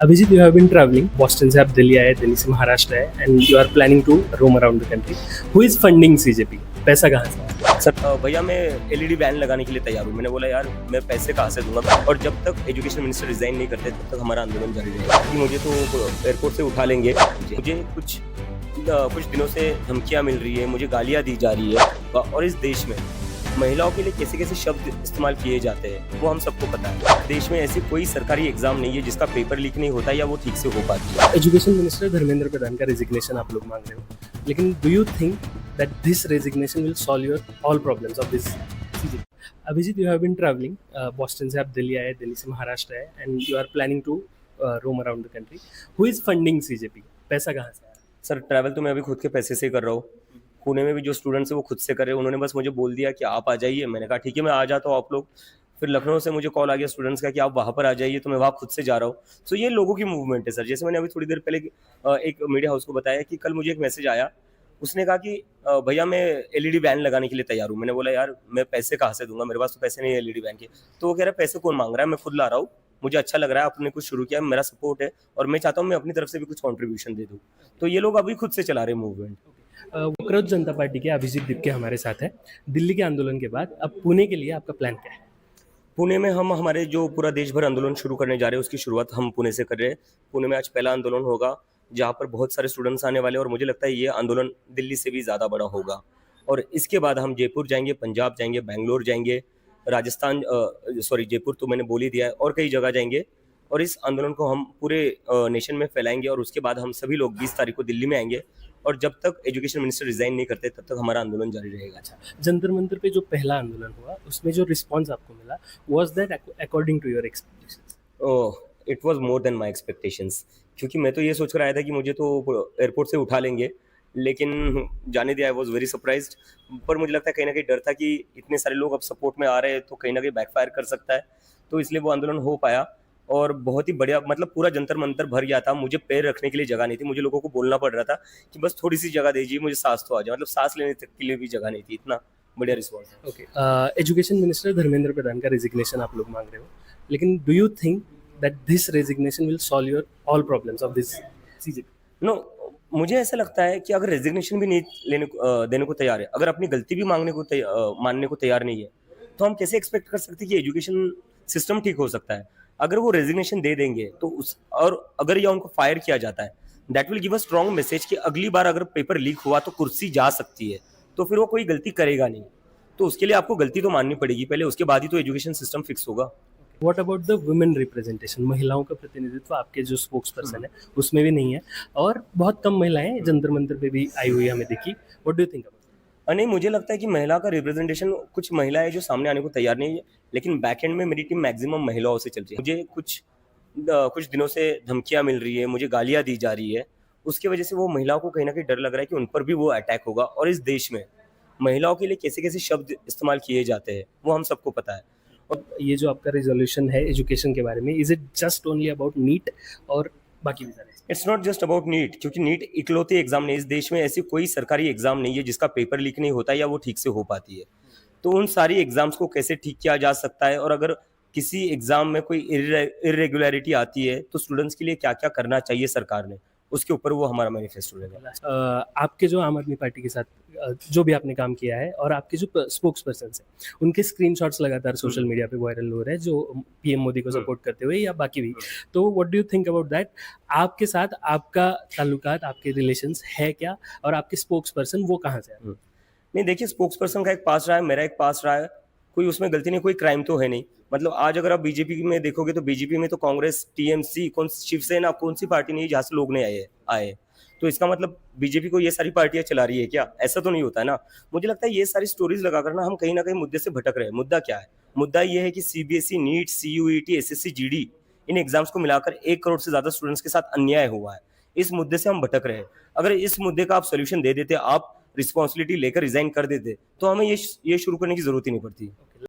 Abhijit, you have been traveling. Boston से आप दिल्ली आए, दिल्ली से महाराष्ट्र आए, and you are planning to roam around the country. Who is funding CJP? पैसा कहाँ से आया? सर भैया मैं एलईडी बैन लगाने के लिए तैयार हूँ। मैंने बोला यार मैं पैसे कहाँ से दूंगा, और जब तक एजुकेशन मिनिस्टर रिजाइन नहीं करते तब तक हमारा आंदोलन जारी रहेगा। कि मुझे तो एयरपोर्ट से उठा लेंगे। मुझे कुछ दिनों से धमकियाँ मिल रही है, मुझे गालियाँ दी जा रही है, और इस देश में महिलाओं के लिए कैसे कैसे शब्द इस्तेमाल किए जाते हैं वो हम सबको पता है। देश में ऐसी कोई सरकारी एग्जाम नहीं है जिसका पेपर लीक नहीं होता या वो ठीक से हो पाती है। एजुकेशन मिनिस्टर धर्मेंद्र प्रधान का रेजिग्नेशन आप लोग मांग रहे हो, लेकिन do you think that this resignation will solve your all problems of this CJP? Abhijit, you have been traveling. Boston से आप दिल्ली आए, दिल्ली से महाराष्ट्र आए, and you are planning to roam around the country. Who is funding CJP? पैसा कहाँ से आया? Sir travel तो मैं अभी खुद के पैसे से कर रहा हूँ। पुणे में भी जो स्टूडेंट्स है वो खुद से कर रहे हैं। उन्होंने बस मुझे बोल दिया कि आप आ जाइए। मैंने कहा ठीक है मैं आ जाता हूँ आप लोग। फिर लखनऊ से मुझे कॉल आ गया स्टूडेंट्स का कि आप वहाँ पर आ जाइए, तो मैं वहाँ खुद से जा रहा हूँ। सो ये लोगों की मूवमेंट है सर। जैसे मैंने अभी थोड़ी देर पहले एक मीडिया हाउस को बताया कि कल मुझे एक मैसेज आया, उसने कहा कि भैया मैं एलईडी बैन लगाने के लिए तैयार हूँ। मैंने बोला यार मैं पैसे कहाँ से दूंगा, मेरे पास तो पैसे नहीं है एलईडी बैन के। तो वो कह रहा है पैसे कौन मांग रहा है, मैं खुद ला रहा हूँ, मुझे अच्छा लग रहा है, आपने कुछ शुरू किया, मेरा सपोर्ट है और मैं चाहता हूँ मैं अपनी तरफ से भी कुछ कंट्रीब्यूशन दे दूँ। तो ये लोग अभी खुद से चला रहे हैं मूवमेंट। वक्रोत जनता पार्टी के अभिजीत दिपके हमारे साथ है। दिल्ली के आंदोलन के बाद अब पुणे के लिए आपका प्लान क्या है? पुणे में हम हमारे जो पूरा देश भर आंदोलन शुरू करने जा रहे हैं उसकी शुरुआत हम पुणे से कर रहे हैं। पुणे में आज पहला आंदोलन होगा जहाँ पर बहुत सारे स्टूडेंट्स आने वाले हैं, और मुझे लगता है ये आंदोलन दिल्ली से भी ज़्यादा बड़ा होगा। और इसके बाद हम जयपुर जाएंगे, पंजाब जाएंगे, बेंगलोर जाएंगे, राजस्थान जयपुर तो मैंने बोल ही दिया है, और कई जगह जाएंगे। और इस आंदोलन को हम पूरे नेशन में फैलाएंगे, और उसके बाद हम सभी लोग 20 तारीख को दिल्ली में आएंगे। और जब तक एजुकेशन मिनिस्टर रिजाइन नहीं करते तब तक हमारा आंदोलन जारी रहेगा। अच्छा, जंतर मंतर पे जो पहला आंदोलन हुआ उसमें जो रिस्पांस आपको मिला, was that according to your expectations? Oh, it was more than my expectations. क्योंकि मैं तो ये सोच कर आया था कि मुझे तो एयरपोर्ट से उठा लेंगे, लेकिन जाने दिया, आई वाज वेरी सरप्राइज्ड। पर मुझे लगता है कहीं ना कहीं डर था कि इतने सारे लोग अब सपोर्ट में आ रहे हैं तो कहीं ना कहीं बैकफायर कर सकता है। तो इसलिए वो आंदोलन हो पाया, और बहुत ही बढ़िया, मतलब पूरा जंतर मंतर भर गया था। मुझे पैर रखने के लिए जगह नहीं थी, मुझे लोगों को बोलना पड़ रहा था कि बस थोड़ी सी जगह दीजिए, मुझे सांस तो आ जाए। मतलब सांस लेने तक के लिए भी जगह नहीं थी, इतना बढ़िया रिस्पॉन्स है। Okay, education minister Dharmendra Pradhan का रेजिग्नेशन आप लोग मांग रहे हो, लेकिन do you think that this resignation will solve your all problems of this CJP? No, मुझे ऐसा लगता है कि अगर रेजिग्नेशन भी नहीं देने को तैयार है, अगर अपनी गलती भी मानने को तैयार नहीं है, तो हम कैसे एक्सपेक्ट कर सकते हैं कि एजुकेशन सिस्टम ठीक हो सकता है। अगर वो रेजिग्नेशन दे देंगे तो और अगर या उनको फायर किया जाता है, that will give a strong message कि अगली बार अगर पेपर लीक हुआ तो कुर्सी जा सकती है, तो फिर वो कोई गलती करेगा नहीं। तो उसके लिए आपको गलती तो माननी पड़ेगी पहले, उसके बाद ही तो एजुकेशन सिस्टम फिक्स होगा। What about the women representation? महिलाओं का प्रतिनिधित्व आपके जो स्पोक्स पर्सन है उसमें भी नहीं है, और बहुत कम महिलाएं जंतर मंतर पे भी आई हुई हमें दिखी। What do you think? नहीं, मुझे लगता है कि महिला का रिप्रेजेंटेशन, कुछ महिलाएं जो सामने आने को तैयार नहीं है, लेकिन बैक एंड में मेरी टीम मैक्सिमम महिलाओं से चल रही है। मुझे कुछ दिनों से धमकियां मिल रही है, मुझे गालियां दी जा रही है, उसकी वजह से वो महिलाओं को कहीं ना कहीं डर लग रहा है कि उन पर भी वो अटैक होगा। और इस देश में महिलाओं के लिए कैसे कैसे शब्द इस्तेमाल किए जाते हैं वो हम सबको पता है। और ये जो आपका रिजोल्यूशन है एजुकेशन के बारे में, is it just only about NEET और बाकी भी सारे? It's not just about NEET, क्योंकि नीट इकलौती एग्जाम नहीं, इस देश में ऐसी कोई सरकारी एग्जाम नहीं है जिसका पेपर लीक नहीं होता या वो ठीक से हो पाती है। तो उन सारी एग्जाम्स को कैसे ठीक किया जा सकता है, और अगर किसी एग्जाम में कोई इरेगुलरिटी आती है तो स्टूडेंट्स के लिए क्या क्या करना चाहिए सरकार ने, उसके ऊपर वो हमारा मैनिफेस्टो रहेगा। आपके जो आम आदमी पार्टी के साथ जो भी आपने काम किया है, और आपके जो स्पोक्स पर्सन है उनके स्क्रीनशॉट्स लगातार सोशल मीडिया पे वायरल हो रहे हैं, जो पीएम मोदी को सपोर्ट करते हुए या बाकी भी। तो what do you think about that? आपके साथ आपका ताल्लुकात, आपके रिलेशंस है क्या, और आपके स्पोक्स पर्सन वो कहाँ से है? नहीं देखिए, स्पोक्स पर्सन का एक पास रहा है, मेरा एक पास रहा है, कोई उसमें गलती नहीं, कोई क्राइम तो है नहीं। मतलब आज अगर आप बीजेपी में देखोगे तो बीजेपी में तो कांग्रेस, टीएमसी, शिवसेना, कौन सी पार्टी नहीं जहाँ से लोग नहीं आए। तो इसका मतलब बीजेपी को ये सारी पार्टियां चला रही है क्या? ऐसा तो नहीं होता है ना। मुझे लगता है ये सारी स्टोरीज लगाकर ना हम कहीं ना कहीं मुद्दे से भटक रहे हैं। मुद्दा क्या है? मुद्दा ये है कि CBSE, NEET, CUET, SSC, GD, इन एग्जाम्स को मिलाकर 1 करोड़ से ज्यादा स्टूडेंट्स के साथ अन्याय हुआ है। इस मुद्दे से हम भटक रहे हैं। अगर इस मुद्दे का आप सोल्यूशन दे देते, आप रिस्पॉन्सिबिलिटी लेकर रिजाइन कर देते, तो हमें ये शुरू करने की जरूरत ही नहीं पड़ती।